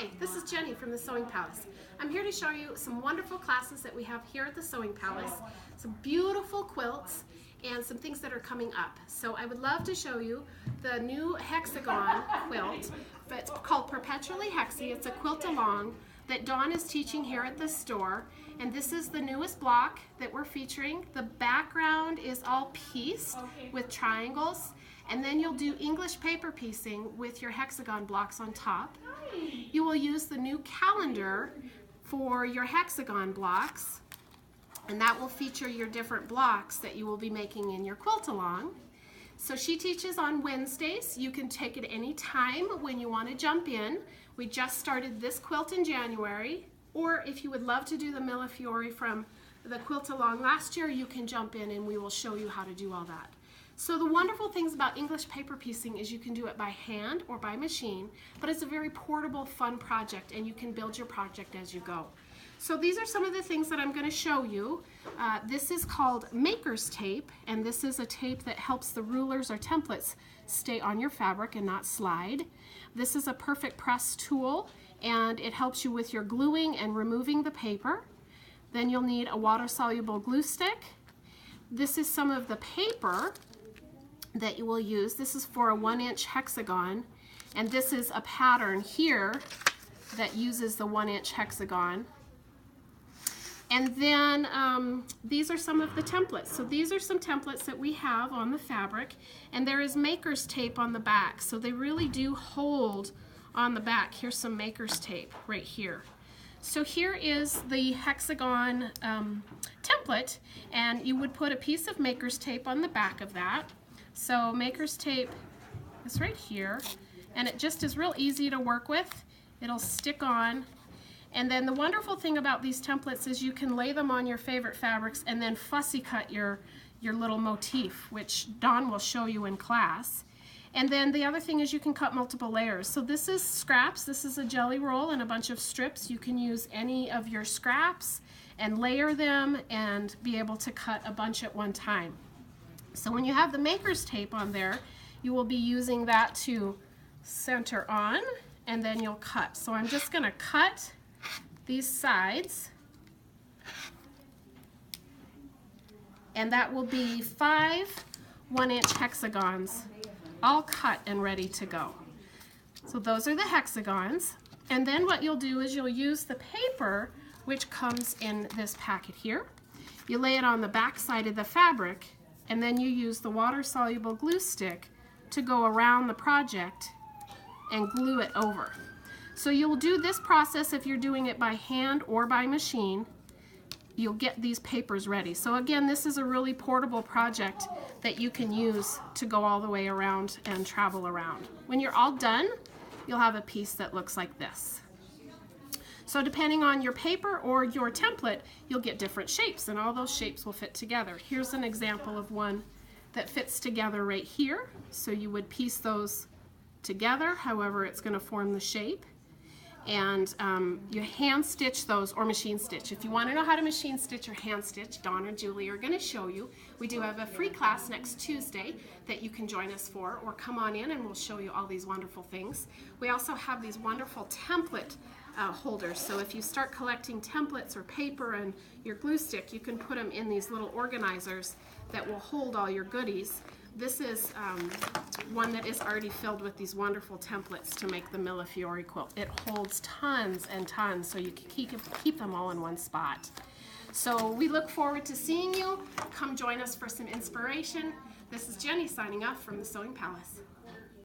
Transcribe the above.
Hi, this is Jenny from the Sewing Palace. I'm here to show you some wonderful classes that we have here at the Sewing Palace, some beautiful quilts, and some things that are coming up. So I would love to show you the new hexagon quilt. It's called Perpetually Hexy. It's a quilt along that Dawn is teaching here at the store, and this is the newest block that we're featuring. The background is all pieced with triangles, and then you'll do English paper piecing with your hexagon blocks on top. You will use the new calendar for your hexagon blocks, and that will feature your different blocks that you will be making in your quilt along. So she teaches on Wednesdays. You can take it any time when you want to jump in. We just started this quilt in January, or if you would love to do the Millefiori from the quilt along last year, you can jump in and we will show you how to do all that. So the wonderful things about English paper piecing is you can do it by hand or by machine, but it's a very portable, fun project, and you can build your project as you go. So these are some of the things that I'm going to show you. This is called maker's tape, and this is a tape that helps the rulers or templates stay on your fabric and not slide. This is a perfect press tool, and it helps you with your gluing and removing the paper. Then you'll need a water-soluble glue stick. This is some of the paper that you will use. This is for a 1-inch hexagon, and this is a pattern here that uses the 1-inch hexagon. And then these are some of the templates. So these are some templates that we have on the fabric, and there is maker's tape on the back, so they really do hold on the back. Here's some maker's tape right here. So here is the hexagon template, and you would put a piece of maker's tape on the back of that. So maker's tape is right here, and it just is real easy to work with. It'll stick on. And then the wonderful thing about these templates is you can lay them on your favorite fabrics and then fussy cut your little motif, which Dawn will show you in class. And then the other thing is you can cut multiple layers. So this is scraps. This is a jelly roll and a bunch of strips. You can use any of your scraps and layer them and be able to cut a bunch at one time. So when you have the maker's tape on there, you will be using that to center on, and then you'll cut. So I'm just going to cut these sides, and that will be 5 1-inch hexagons all cut and ready to go. So those are the hexagons, and then what you'll do is you'll use the paper which comes in this packet here. You lay it on the back side of the fabric, and then you use the water-soluble glue stick to go around the project and glue it over. So you'll do this process if you're doing it by hand or by machine. You'll get these papers ready. So again, this is a really portable project that you can use to go all the way around and travel around. When you're all done, you'll have a piece that looks like this. So depending on your paper or your template, you'll get different shapes, and all those shapes will fit together. Here's an example of one that fits together right here. So you would piece those together, however it's going to form the shape. And you hand stitch those, or machine stitch. If you want to know how to machine stitch or hand stitch, Dawn or Julie are going to show you. We do have a free class next Tuesday that you can join us for, or come on in and we'll show you all these wonderful things. We also have these wonderful template holders. So if you start collecting templates or paper and your glue stick, you can put them in these little organizers that will hold all your goodies. This is one that is already filled with these wonderful templates to make the Millefiori quilt. It holds tons and tons, so you can keep them all in one spot. So we look forward to seeing you. Come join us for some inspiration. This is Jenny signing off from the Sewing Palace.